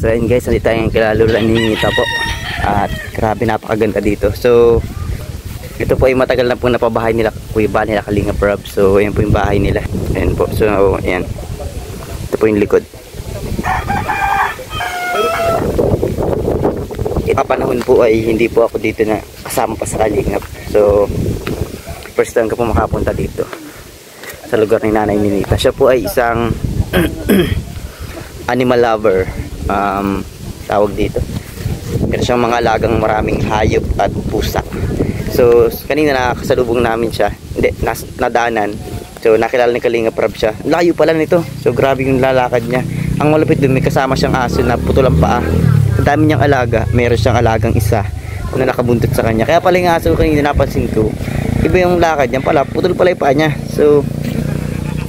So ayun guys, nandito tayong kilala ni Nita po. At grabe, napakaganda dito. So ito po ay matagal na po napabahay nila Kuya Bal, nila Kalingap Rob. So ayan po yung bahay nila. Ayan po. So ayan. Ito po yung likod. Panahon po ay hindi po ako dito na kasama pa sa Kalingap. So first time ko po makapunta dito sa lugar ni Nanay Ninita. Siya po ay isang animal lover, tawag dito. Meron siyang mga alagang maraming hayop at pusa. So kanina nakakasalubong namin siya, hindi, nadaanan. So nakilala ni Kalingap Rob siya. Layo pala nito. So grabe yung lalakad niya. Ang malupit dun, may kasama siyang aso na putol ang paa. Ang dami niyang alaga. Meron siyang alagang isa na nakabuntot sa kanya. Kaya pala yung aso kanina napansin ko, iba yung lakad niya pala, putol pala yung paa niya. So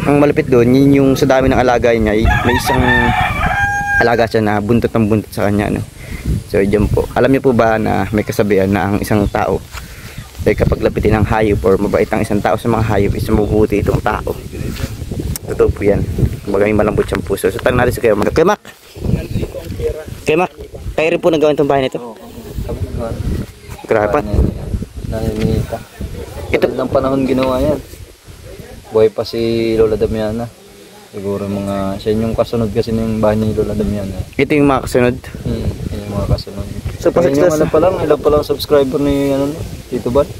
ang malupit doon, yun yung sa dami ng alaga niya, may isang alaga siya na buntot ng buntot sa kanya, no? So dyan po, alam niyo po ba na may kasabihan na ang isang tao ay kapag lapitin ng hayop or mabait ang isang tao sa mga hayop, is mabubuti itong tao. Totoo po yan. Kumbaga may malambot siyang puso. So tanong natin sa Kuya Mac. Kuya Mac, kayo rin po nagawin itong bahay nito? Grabe pa. Ito lang panahon ginawa yan. Buhay pa si Lola Damiana. Siguro mga, siya yung kasunod kasi ng bahay ni Lola Damiana. Ito yung mga kasunod? Yan yung mga kasunod. So yung ano pa lang, ilan pa lang subscriber ni Tito Bal?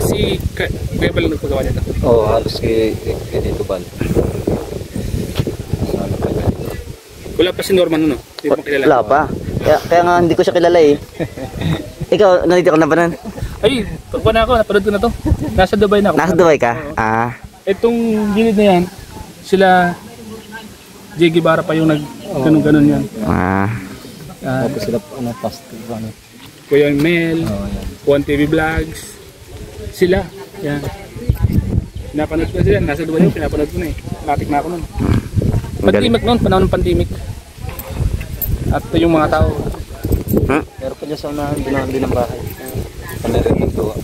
Si Kuya Bal nagpagawa nito? Oo, halos kay Tito Bal. Wala pa si Norman no? Hindi mo kilala? Wala pa. Kaya nga hindi ko siya kilala eh. Ikaw, nandito ka na ba nun? Ay, pagpa na ako, napanood ko na to. Nasa Dubai na ako. Nasa Dubai ka? Oo. Itong gilid na yan, sila J. Guevara pa yung ganun-ganun yan. Tapos sila pastor. Kuya Mel, Juan TV Vlogs, sila. Yan. Pinapanood ko sila, nasa Dubai yung pinapanood ko na eh. Natik na ako nun. Pandemic noon, panahon ng pandemic. At yung mga tao. Pero pa dyan sa unahan, binahan din ang bahay. Panirin ng tuwa.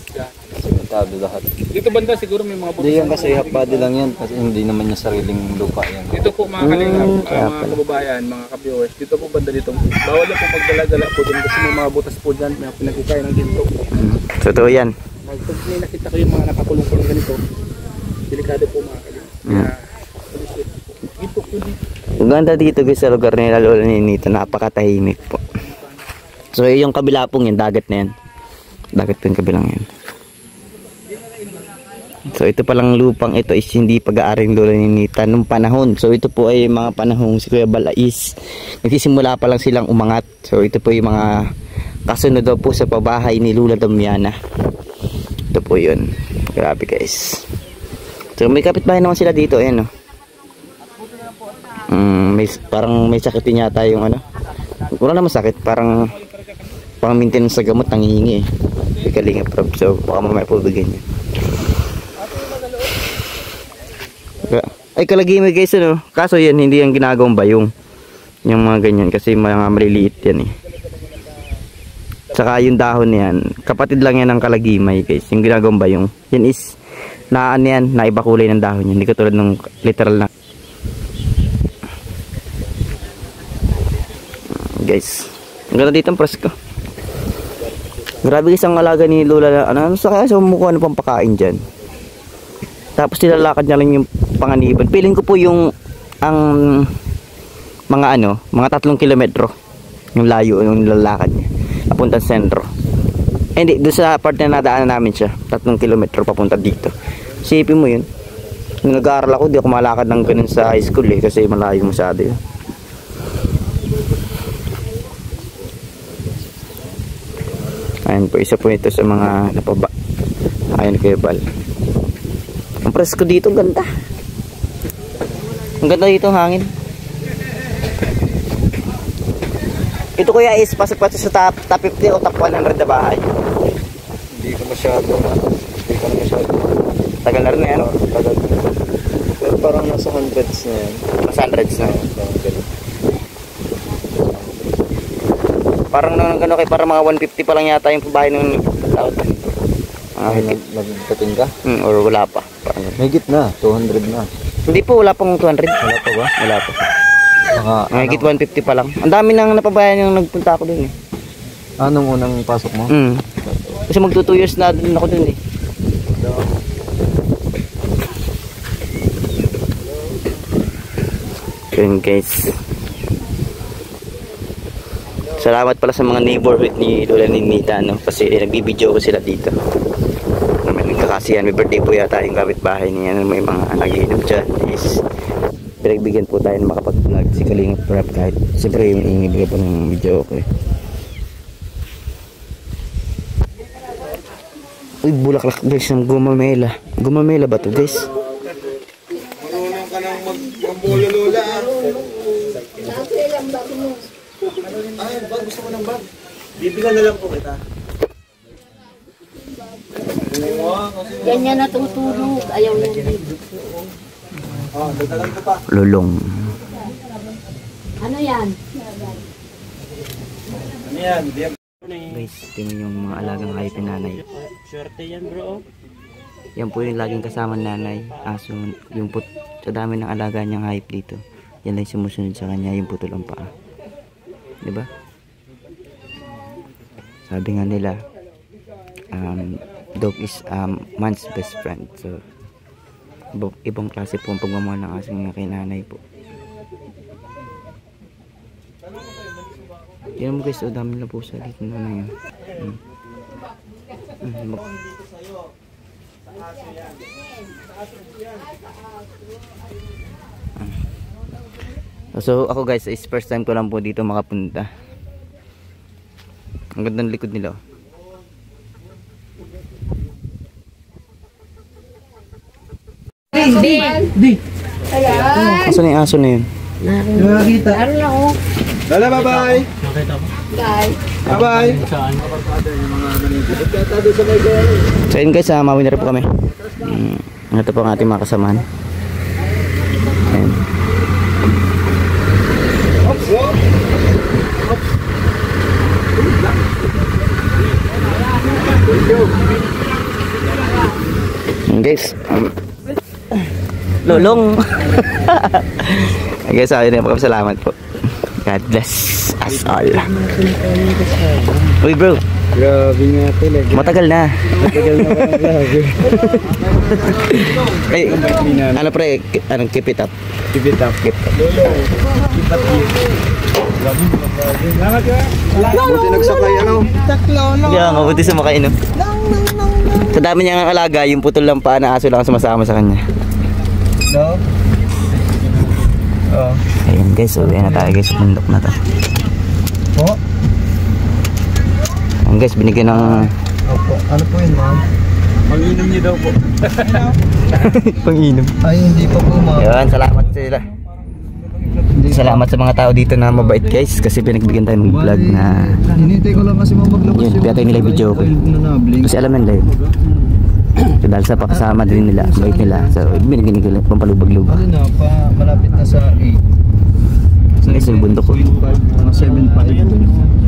Simentado lahat. Dito banda siguro may mga butas. Hindi yan kasi hapadi lang yan. Kasi hindi naman niya sariling lupa yan. Dito po mga Kalingap, mga kababayan, mga ka-viewers. Dito po banda dito. Bawal na po magdala-dala po dyan kasi may mga butas po dyan. May pinagkikaya ng ginto. Totoo yan. Pag may nakita ko yung mga nakakulong-kulong ganito, delikado po mga Kalingap. Ang ganda dito guys sa lugar nila Lola Ninita, napakatahimik po. So yung kabila pong yan, dagat na yan. Dagat po yung kabilang yan. So ito palang lupang ito is hindi pag-aaring Lola Ninita nung panahon. So ito po ay mga panahong si Kuya Bal is nagsisimula pa lang silang umangat. So ito po yung mga kasunod daw po sa pabahay ni Lola Damiana. Ito po yun. Grabe guys. So may kapitbahay naman sila dito, ayan o. Parang may sakit din yata yung ano. Wala naman sakit, parang pang maintenance sa gamot nangihingi eh. May Kalingap Rob, so baka mamaya po bigyan niya. Ay kalagimay guys ano. Kaso yan hindi yung ginagawang bayong. Yung mga ganyan kasi mga maliliit yan eh. Saka yung dahon yan, kapatid lang yan ng kalagimay guys. Yung ginagawang bayong. Yan is ano yan, naiba kulay ng dahon yan. Hindi katulad ng literal na guys. Ang ganda dito ang presko. Grabe guys ang alaga ni Lola. Ano sa kaya sa mukha ano pang pakain dyan. Tapos nilalakad niya lang yung panganiban. Piling ko po yung ang mga mga 3 kilometro yung layo yung nilalakad niya papunta sa sentro. Hindi, doon sa part na nadaanan namin siya 3 kilometro papunta dito. Isipin mo yun. Nung nag-aaral ako, di ako malakad ng ganun sa high school eh, kasi malayo masyado yun. Ayan po, isa po ito sa mga napaba. Ayan Kuya Bal. Ang presko dito, ang ganda. Ang ganda dito ang hangin. Ito kuya is pasok-pasok sa top 50 o top 100 na bahay. Hindi ko masyado. Tagal na rin yan. Tagal. Pero parang nasa hundreds na yan. Nasa hundreds na. Parang gano'n kay para mga 150 pa lang yata yung bahay nung tawad. Nagdating ka? Or wala pa. May git na, 200 na. Hindi po, wala pang 200. Wala pa ba? Wala pa. Mahigit 150 pa lang. Ang dami nang napabayan yung nagpunta ako dun eh. Anong unang pasok mo? Kasi magto 2 years na dun ako dun eh. Yun guys. Salamat pala sa mga neighborhood ni Lola Ninita, no? Kasi nagbibideo ko sila dito. May nagkakasiyan, may birthday po yata yung kapitbahay niya. May mga nagiinom dyan. Is pinagbigyan po tayo na makapag-vlog si Kalingap Prep kahit siyempre yung ingibigay po ng video ko eh. Uy, bulaklak guys ng gumamela. Gumamela ba to guys? Marunong ka nang mag-bolo lola. Ay, bag, gusto mo ng bag? Bibigyan na lang po kita. Ganyan natutulog. Ayaw yan dito. Oh, dagdagan ko pa. Lulong. Ano yan? Ano yan? Guys, tingnan yung mga alagang hayop ni nanay. Swerte yan bro. Yan po yung laging kasama ni nanay. Aso, yung sa dami ng alaga niyang hayop dito. Yan lang sumusunod sa kanya, yung putol ang paa. Diba? Sabi nga nila, dog is man's best friend. So, ibang klase po ang pagmamahal ng aso nga kay nanay po. Yan mo guys, o dami na po sa dito na yun. So ako guys, is first time ko lang po dito makapunta. Ang ganda ng likod nila. Asan yung aso na yun? Nakakita. Lala, bye-bye. Guys. Bye-bye. So yun guys, mawin na rin po kami. Ito po ang ating mga kasamahan. Ayan. Guys, lulong. Guys, ayun na, salamat po. God bless us all. Uy bro, Grabe nga talaga. matagal na. Matagal na ka grabe. Ay, ano pre, anong keep it up. Keep it up. Keep it up. Buti nagsakay ano? Yeah, mabuti sumakay no. Sa dami niyang alaga, yung putol lang paa na aso lang sumasama sa kanya. No? Oh. Ayun guys, so yan na tayo guys sa bundok na to. Po? Ayun guys, binigyan ng Opo. Ano po yun, ma'am? Pag-inom niyo daw po. pang-inom. Ay, hindi pa po, ma'am. Ayun, salamat sila. Salamat sa mga tao dito na mabait guys kasi pinagbigyan tayo ng vlog na Hinintay ko lang kasi maglabas yun, kaya tayo nila video ko kasi alam nila yun. So, dahil sa pakasama din nila, bait nila, so binigyan nila pampalubag-lubag. Ano na, malapit na sa 8. Guys, yung bundok ko. 7.5. Mga 7.5.